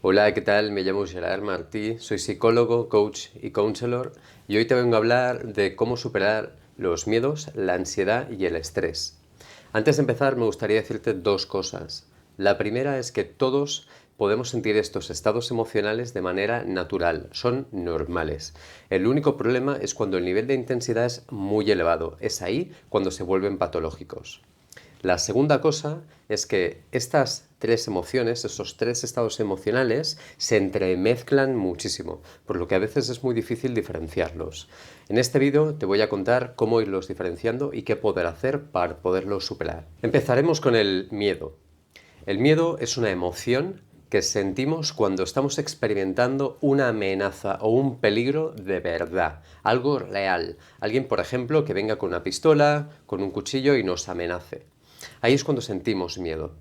Hola, ¿qué tal? Me llamo Gerard Martí, soy psicólogo, coach y counselor y hoy te vengo a hablar de cómo superar los miedos, la ansiedad y el estrés. Antes de empezar me gustaría decirte dos cosas. La primera es que todos podemos sentir estos estados emocionales de manera natural, son normales. El único problema es cuando el nivel de intensidad es muy elevado, es ahí cuando se vuelven patológicos. La segunda cosa es que estas tres emociones, esos tres estados emocionales, se entremezclan muchísimo, por lo que a veces es muy difícil diferenciarlos. En este vídeo te voy a contar cómo irlos diferenciando y qué poder hacer para poderlos superar. Empezaremos con el miedo. El miedo es una emoción que sentimos cuando estamos experimentando una amenaza o un peligro de verdad, algo real. Alguien, por ejemplo, que venga con una pistola, con un cuchillo y nos amenace. Ahí es cuando sentimos miedo.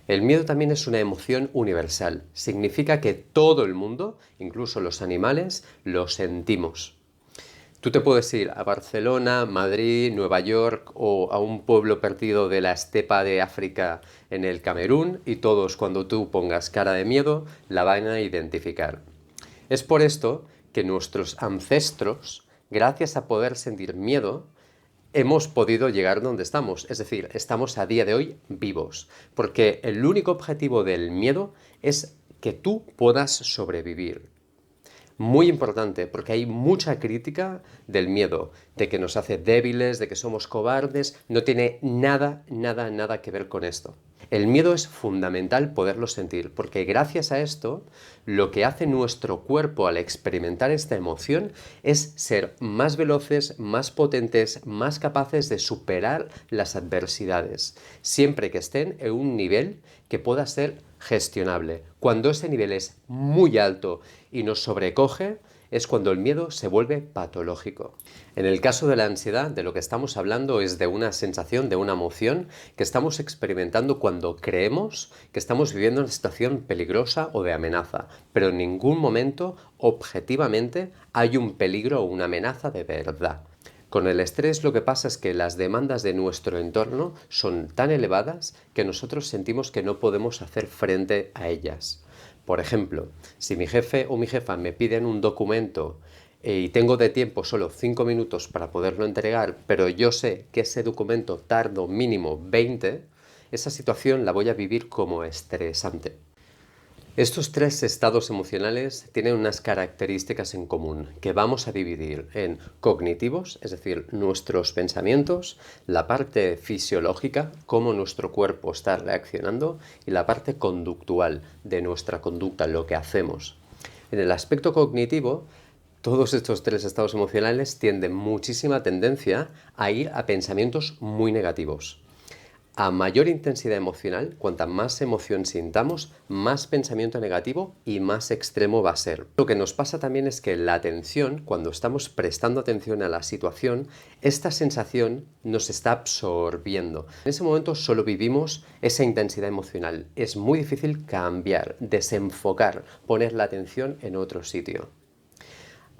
El miedo también es una emoción universal. Significa que todo el mundo, incluso los animales, lo sentimos. Tú te puedes ir a Barcelona, Madrid, Nueva York o a un pueblo perdido de la estepa de África en el Camerún y todos, cuando tú pongas cara de miedo, la van a identificar. Es por esto que nuestros ancestros, gracias a poder sentir miedo, hemos podido llegar donde estamos. Es decir, estamos a día de hoy vivos. Porque el único objetivo del miedo es que tú puedas sobrevivir. Muy importante, porque hay mucha crítica del miedo, de que nos hace débiles, de que somos cobardes. No tiene nada que ver con esto. El miedo es fundamental poderlo sentir, porque gracias a esto, lo que hace nuestro cuerpo al experimentar esta emoción es ser más veloces, más potentes, más capaces de superar las adversidades, siempre que estén en un nivel que pueda ser gestionable. Cuando ese nivel es muy alto y nos sobrecoge, es cuando el miedo se vuelve patológico. En el caso de la ansiedad, de lo que estamos hablando es de una sensación, de una emoción que estamos experimentando cuando creemos que estamos viviendo una situación peligrosa o de amenaza, pero en ningún momento, objetivamente, hay un peligro o una amenaza de verdad. Con el estrés lo que pasa es que las demandas de nuestro entorno son tan elevadas que nosotros sentimos que no podemos hacer frente a ellas. Por ejemplo, si mi jefe o mi jefa me piden un documento y tengo de tiempo solo 5 minutos para poderlo entregar, pero yo sé que ese documento tardo mínimo 20, esa situación la voy a vivir como estresante. Estos tres estados emocionales tienen unas características en común que vamos a dividir en cognitivos, es decir, nuestros pensamientos, la parte fisiológica, cómo nuestro cuerpo está reaccionando, y la parte conductual de nuestra conducta, lo que hacemos. En el aspecto cognitivo, todos estos tres estados emocionales tienden muchísima tendencia a ir a pensamientos muy negativos. A mayor intensidad emocional, cuanta más emoción sintamos, más pensamiento negativo y más extremo va a ser. Lo que nos pasa también es que la atención, cuando estamos prestando atención a la situación, esta sensación nos está absorbiendo. En ese momento solo vivimos esa intensidad emocional. Es muy difícil cambiar, desenfocar, poner la atención en otro sitio.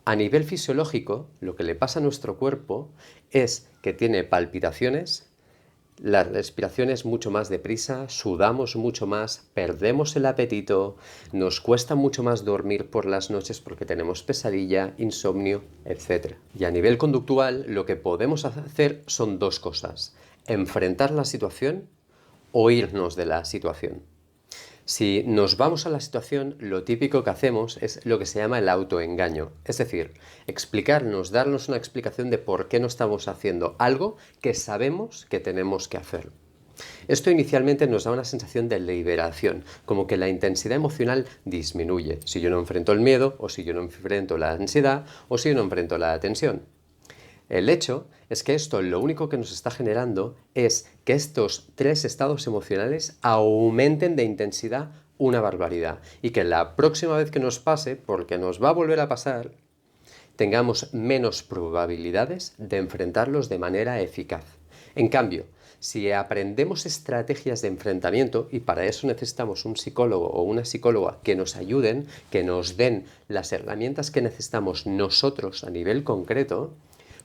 A nivel fisiológico, lo que le pasa a nuestro cuerpo es que tiene palpitaciones, la respiración es mucho más deprisa, sudamos mucho más, perdemos el apetito, nos cuesta mucho más dormir por las noches porque tenemos pesadilla, insomnio, etc. Y a nivel conductual, lo que podemos hacer son dos cosas: enfrentar la situación o irnos de la situación. Si nos vamos a la situación, lo típico que hacemos es lo que se llama el autoengaño. Es decir, explicarnos, darnos una explicación de por qué no estamos haciendo algo que sabemos que tenemos que hacer. Esto inicialmente nos da una sensación de liberación, como que la intensidad emocional disminuye si yo no enfrento el miedo, o si yo no enfrento la ansiedad, o si yo no enfrento la tensión. El hecho es que esto lo único que nos está generando es que estos tres estados emocionales aumenten de intensidad una barbaridad y que la próxima vez que nos pase, porque nos va a volver a pasar, tengamos menos probabilidades de enfrentarlos de manera eficaz. En cambio, si aprendemos estrategias de enfrentamiento, y para eso necesitamos un psicólogo o una psicóloga que nos ayuden, que nos den las herramientas que necesitamos nosotros a nivel concreto,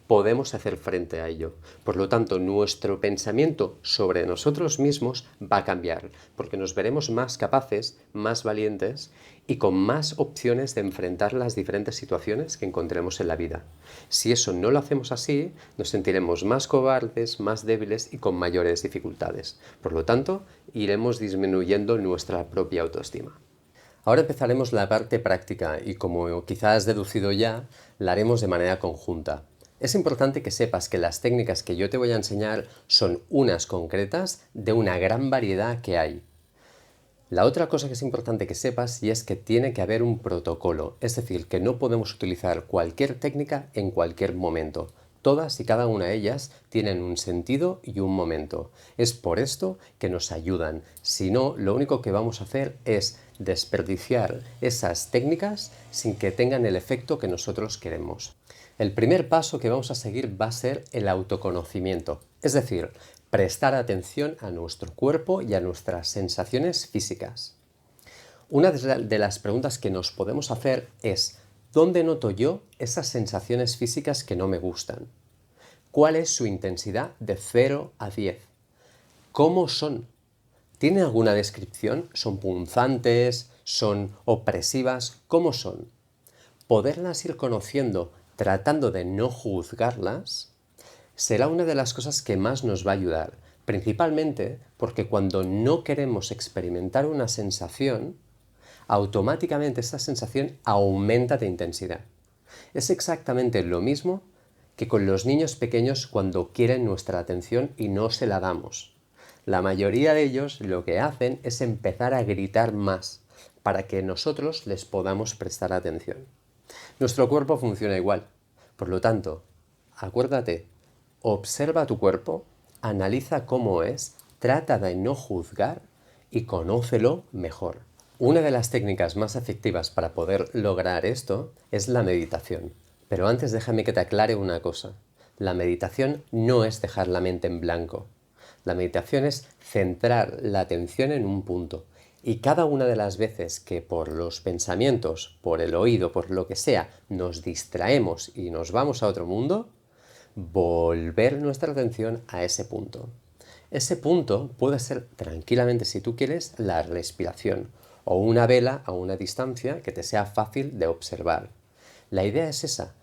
podemos hacer frente a ello. Por lo tanto, nuestro pensamiento sobre nosotros mismos va a cambiar, porque nos veremos más capaces, más valientes y con más opciones de enfrentar las diferentes situaciones que encontremos en la vida. Si eso no lo hacemos así, nos sentiremos más cobardes, más débiles y con mayores dificultades. Por lo tanto, iremos disminuyendo nuestra propia autoestima. Ahora empezaremos la parte práctica y, como quizás has deducido ya, la haremos de manera conjunta. Es importante que sepas que las técnicas que yo te voy a enseñar son unas concretas de una gran variedad que hay. La otra cosa que es importante que sepas y es que tiene que haber un protocolo, es decir, que no podemos utilizar cualquier técnica en cualquier momento. Todas y cada una de ellas tienen un sentido y un momento. Es por esto que nos ayudan. Si no, lo único que vamos a hacer es desperdiciar esas técnicas sin que tengan el efecto que nosotros queremos. El primer paso que vamos a seguir va a ser el autoconocimiento, es decir, prestar atención a nuestro cuerpo y a nuestras sensaciones físicas. Una de las preguntas que nos podemos hacer es: ¿dónde noto yo esas sensaciones físicas que no me gustan? ¿Cuál es su intensidad de 0 a 10? ¿Cómo son? ¿Tienen alguna descripción? ¿Son punzantes? ¿Son opresivas? ¿Cómo son? Poderlas ir conociendo tratando de no juzgarlas será una de las cosas que más nos va a ayudar, principalmente porque cuando no queremos experimentar una sensación, automáticamente esa sensación aumenta de intensidad. Es exactamente lo mismo que con los niños pequeños cuando quieren nuestra atención y no se la damos. La mayoría de ellos lo que hacen es empezar a gritar más para que nosotros les podamos prestar atención. Nuestro cuerpo funciona igual. Por lo tanto, acuérdate, observa tu cuerpo, analiza cómo es, trata de no juzgar y conócelo mejor. Una de las técnicas más efectivas para poder lograr esto es la meditación. Pero antes déjame que te aclare una cosa. La meditación no es dejar la mente en blanco. La meditación es centrar la atención en un punto. Y cada una de las veces que por los pensamientos, por el oído, por lo que sea, nos distraemos y nos vamos a otro mundo, volver nuestra atención a ese punto. Ese punto puede ser tranquilamente, si tú quieres, la respiración o una vela a una distancia que te sea fácil de observar. La idea es esa,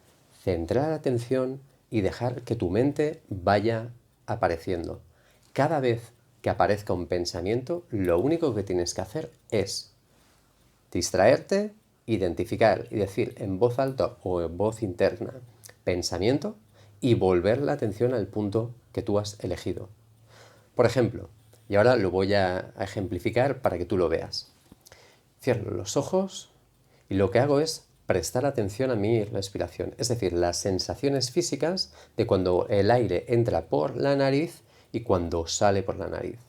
centrar la atención y dejar que tu mente vaya apareciendo. Cada vez que aparezca un pensamiento, lo único que tienes que hacer es distraerte, identificar y decir en voz alta o en voz interna pensamiento y volver la atención al punto que tú has elegido. Por ejemplo, y ahora lo voy a ejemplificar para que tú lo veas. Cierro los ojos y lo que hago es prestar atención a mi respiración, es decir, las sensaciones físicas de cuando el aire entra por la nariz y cuando sale por la nariz.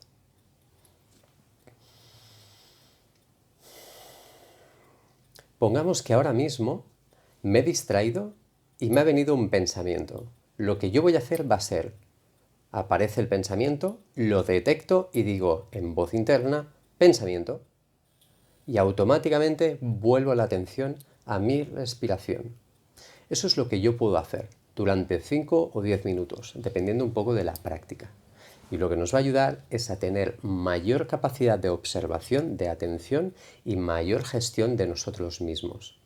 Pongamos que ahora mismo me he distraído y me ha venido un pensamiento. Lo que yo voy a hacer va a ser, aparece el pensamiento, lo detecto y digo en voz interna, pensamiento. Y automáticamente vuelvo la atención a mi respiración. Eso es lo que yo puedo hacer durante 5 o 10 minutos, dependiendo un poco de la práctica. Y lo que nos va a ayudar es a tener mayor capacidad de observación, de atención y mayor gestión de nosotros mismos.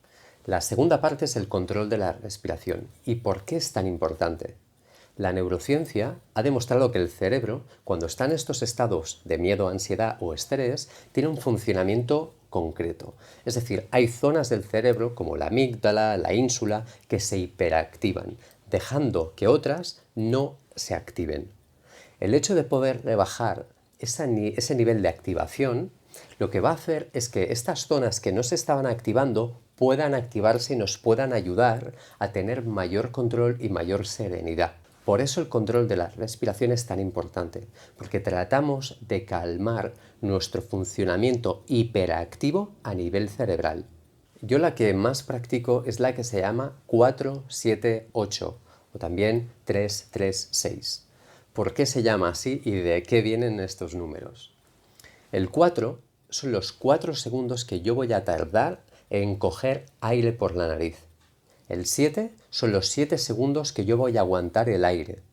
La segunda parte es el control de la respiración. ¿Y por qué es tan importante? La neurociencia ha demostrado que el cerebro, cuando está en estos estados de miedo, ansiedad o estrés, tiene un funcionamiento concreto. Es decir, hay zonas del cerebro, como la amígdala, la ínsula, que se hiperactivan, dejando que otras no se activen. El hecho de poder rebajar ese nivel de activación, lo que va a hacer es que estas zonas que no se estaban activando puedan activarse y nos puedan ayudar a tener mayor control y mayor serenidad. Por eso el control de la respiración es tan importante, porque tratamos de calmar nuestro funcionamiento hiperactivo a nivel cerebral. Yo la que más practico es la que se llama 4-7-8 o también 3-3-6. ¿Por qué se llama así y de qué vienen estos números? El 4 son los 4 segundos que yo voy a tardar en coger aire por la nariz. El 7 son los 7 segundos que yo voy a aguantar el aire.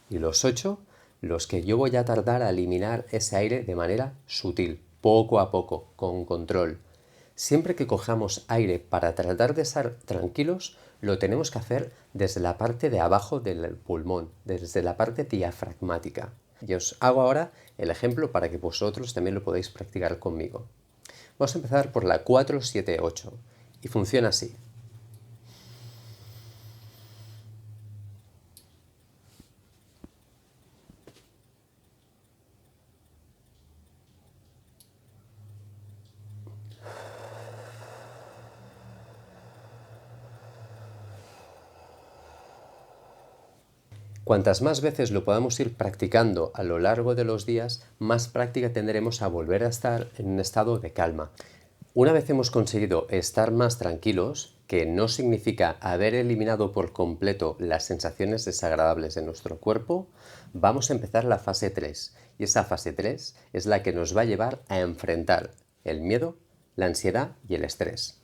Y los 8, los que yo voy a tardar a eliminar ese aire de manera sutil, poco a poco, con control. Siempre que cojamos aire para tratar de estar tranquilos, lo tenemos que hacer desde la parte de abajo del pulmón, desde la parte diafragmática. Y os hago ahora el ejemplo para que vosotros también lo podáis practicar conmigo. Vamos a empezar por la 4-7-8 y funciona así. Cuantas más veces lo podamos ir practicando a lo largo de los días, más práctica tendremos a volver a estar en un estado de calma. Una vez hemos conseguido estar más tranquilos, que no significa haber eliminado por completo las sensaciones desagradables de nuestro cuerpo, vamos a empezar la fase 3. Y esa fase 3 es la que nos va a llevar a enfrentar el miedo, la ansiedad y el estrés.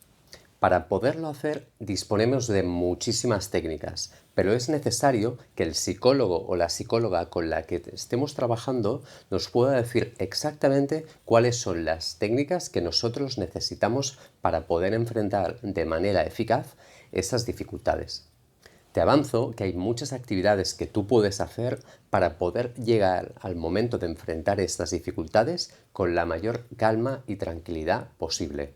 Para poderlo hacer disponemos de muchísimas técnicas, pero es necesario que el psicólogo o la psicóloga con la que estemos trabajando nos pueda decir exactamente cuáles son las técnicas que nosotros necesitamos para poder enfrentar de manera eficaz esas dificultades. Te avanzo que hay muchas actividades que tú puedes hacer para poder llegar al momento de enfrentar estas dificultades con la mayor calma y tranquilidad posible.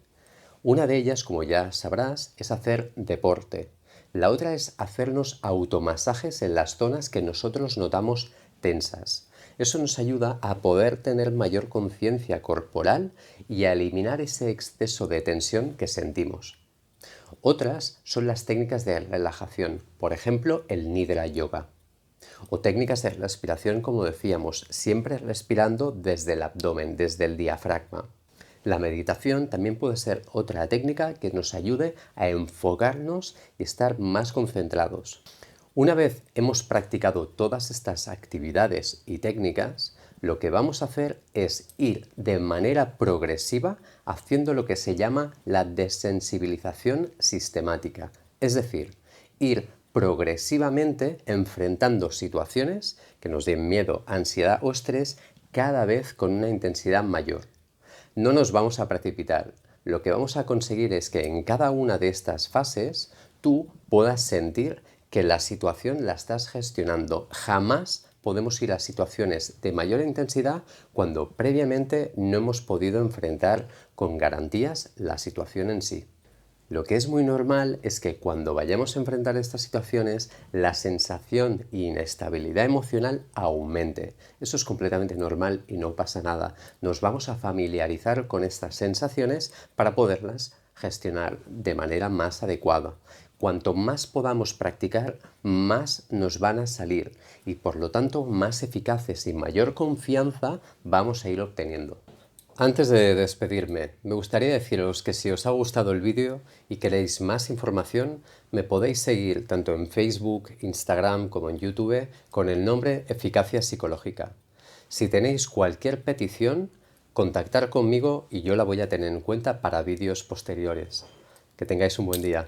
Una de ellas, como ya sabrás, es hacer deporte. La otra es hacernos automasajes en las zonas que nosotros notamos tensas. Eso nos ayuda a poder tener mayor conciencia corporal y a eliminar ese exceso de tensión que sentimos. Otras son las técnicas de relajación, por ejemplo, el Nidra Yoga. O técnicas de respiración, como decíamos, siempre respirando desde el abdomen, desde el diafragma. La meditación también puede ser otra técnica que nos ayude a enfocarnos y estar más concentrados. Una vez hemos practicado todas estas actividades y técnicas, lo que vamos a hacer es ir de manera progresiva haciendo lo que se llama la desensibilización sistemática, es decir, ir progresivamente enfrentando situaciones que nos den miedo, ansiedad o estrés cada vez con una intensidad mayor. No nos vamos a precipitar. Lo que vamos a conseguir es que en cada una de estas fases tú puedas sentir que la situación la estás gestionando. Jamás podemos ir a situaciones de mayor intensidad cuando previamente no hemos podido enfrentar con garantías la situación en sí. Lo que es muy normal es que cuando vayamos a enfrentar estas situaciones, la sensación de inestabilidad emocional aumente. Eso es completamente normal y no pasa nada. Nos vamos a familiarizar con estas sensaciones para poderlas gestionar de manera más adecuada. Cuanto más podamos practicar, más nos van a salir y por lo tanto más eficaces y mayor confianza vamos a ir obteniendo. Antes de despedirme, me gustaría deciros que si os ha gustado el vídeo y queréis más información, me podéis seguir tanto en Facebook, Instagram como en YouTube con el nombre Eficacia Psicológica. Si tenéis cualquier petición, contactar conmigo y yo la voy a tener en cuenta para vídeos posteriores. Que tengáis un buen día.